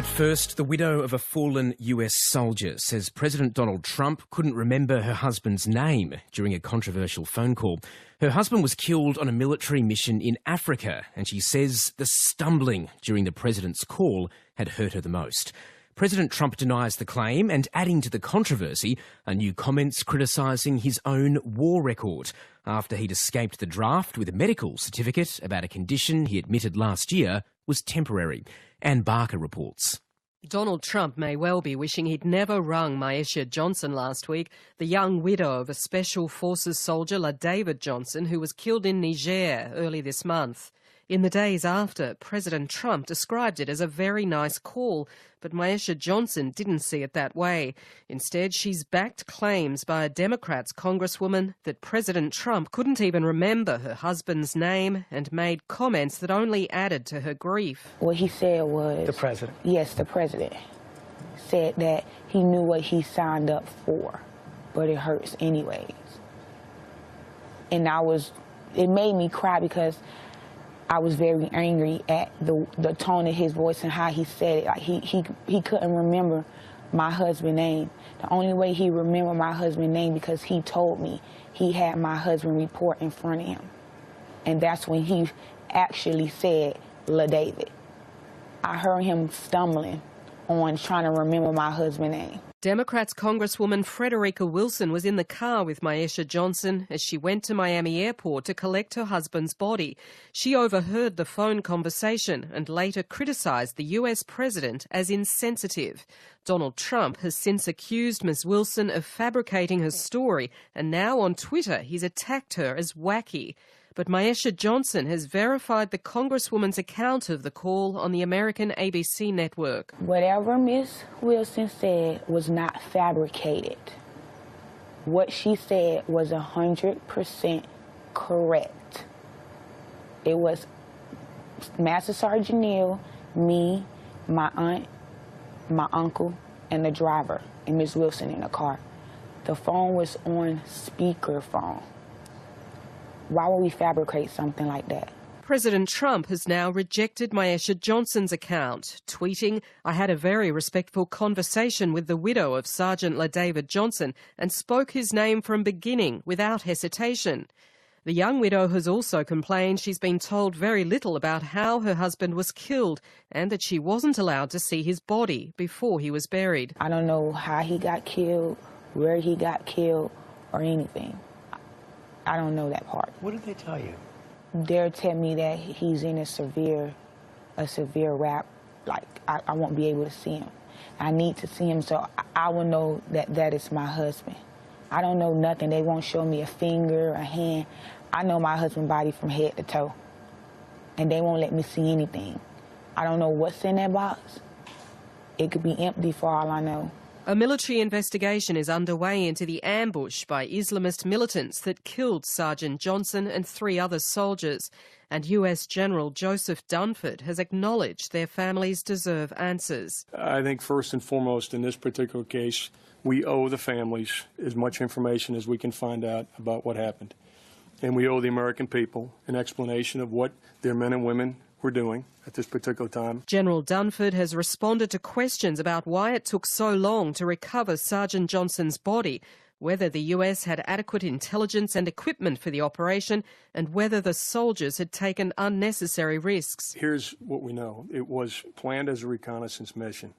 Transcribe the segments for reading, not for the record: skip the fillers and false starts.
But first, the widow of a fallen US soldier says President Donald Trump couldn't remember her husband's name during a controversial phone call. Her husband was killed on a military mission in Africa, and she says the stumbling during the president's call had hurt her the most. President Trump denies the claim and, adding to the controversy, are new comments criticising his own war record after he'd escaped the draft with a medical certificate about a condition he admitted last year was temporary. Ann Barker reports. Donald Trump may well be wishing he'd never rung Myesha Johnson last week, the young widow of a Special Forces soldier, LaDavid Johnson, who was killed in Niger early this month. In the days after, President Trump described it as a very nice call, but Myesha Johnson didn't see it that way. Instead, she's backed claims by a Democrats congresswoman that President Trump couldn't even remember her husband's name and made comments that only added to her grief. What he said was... The president? Yes, the president said that he knew what he signed up for, but it hurts anyways. And it made me cry because I was very angry at the tone of his voice and how he said it. Like he couldn't remember my husband's name. The only way he remembered my husband's name because he told me he had my husband report in front of him. And that's when he actually said LaDavid. I heard him stumbling on trying to remember my husband's name. Democrats Congresswoman Frederica Wilson was in the car with Myesha Johnson as she went to Miami Airport to collect her husband's body. She overheard the phone conversation and later criticised the US president as insensitive. Donald Trump has since accused Ms. Wilson of fabricating her story, and now on Twitter he's attacked her as wacky. But Myesha Johnson has verified the Congresswoman's account of the call on the American ABC network. Whatever Ms. Wilson said was not fabricated. What she said was 100% correct. It was Master Sergeant Neal, me, my aunt, my uncle, and the driver, and Ms. Wilson in the car. The phone was on speakerphone. Why would we fabricate something like that? President Trump has now rejected Myesha Johnson's account, tweeting, "I had a very respectful conversation with the widow of Sergeant LaDavid Johnson and spoke his name from beginning without hesitation." The young widow has also complained she's been told very little about how her husband was killed and that she wasn't allowed to see his body before he was buried. I don't know how he got killed, where he got killed, or anything. I don't know that part. What did they tell you? They'll tell me that he's in a severe rap, like I won't be able to see him. I need to see him so I will know that that is my husband. I don't know nothing. They won't show me a finger, a hand. I know my husband's body from head to toe, and they won't let me see anything. I don't know what's in that box. It could be empty for all I know. A military investigation is underway into the ambush by Islamist militants that killed Sergeant Johnson and 3 other soldiers. And US General Joseph Dunford has acknowledged their families deserve answers. I think first and foremost in this particular case, we owe the families as much information as we can find out about what happened. And we owe the American people an explanation of what their men and women were doing at this particular time. General Dunford has responded to questions about why it took so long to recover Sergeant Johnson's body, whether the US had adequate intelligence and equipment for the operation, and whether the soldiers had taken unnecessary risks. Here's what we know. It was planned as a reconnaissance mission.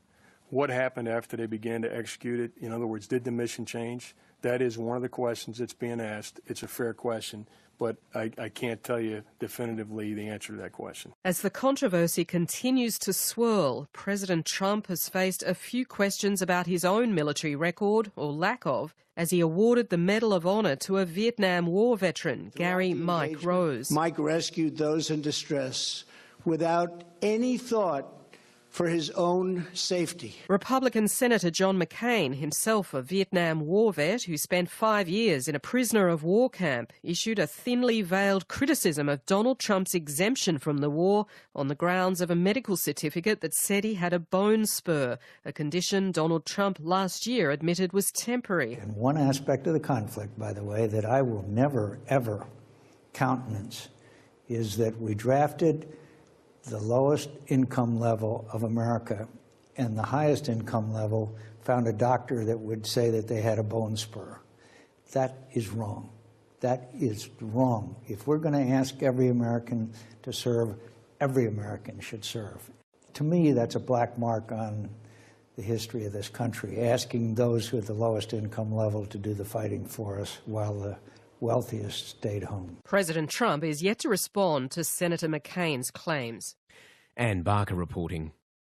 What happened after they began to execute it? In other words, did the mission change? That is one of the questions that's being asked. It's a fair question, but I can't tell you definitively the answer to that question. As the controversy continues to swirl, President Trump has faced a few questions about his own military record, or lack of, as he awarded the Medal of Honor to a Vietnam War veteran, Gary Mike Rose. Mike rescued those in distress without any thought for his own safety. Republican Senator John McCain, himself a Vietnam War vet who spent 5 years in a prisoner of war camp, issued a thinly veiled criticism of Donald Trump's exemption from the war on the grounds of a medical certificate that said he had a bone spur, a condition Donald Trump last year admitted was temporary. And one aspect of the conflict, by the way, that I will never, ever countenance is that we drafted the lowest income level of America and the highest income level found a doctor that would say that they had a bone spur. That is wrong. That is wrong. If we're going to ask every American to serve, every American should serve. To me, that's a black mark on the history of this country, asking those who have the lowest income level to do the fighting for us while the wealthiest stayed home. President Trump is yet to respond to Senator McCain's claims. Anne Barker reporting.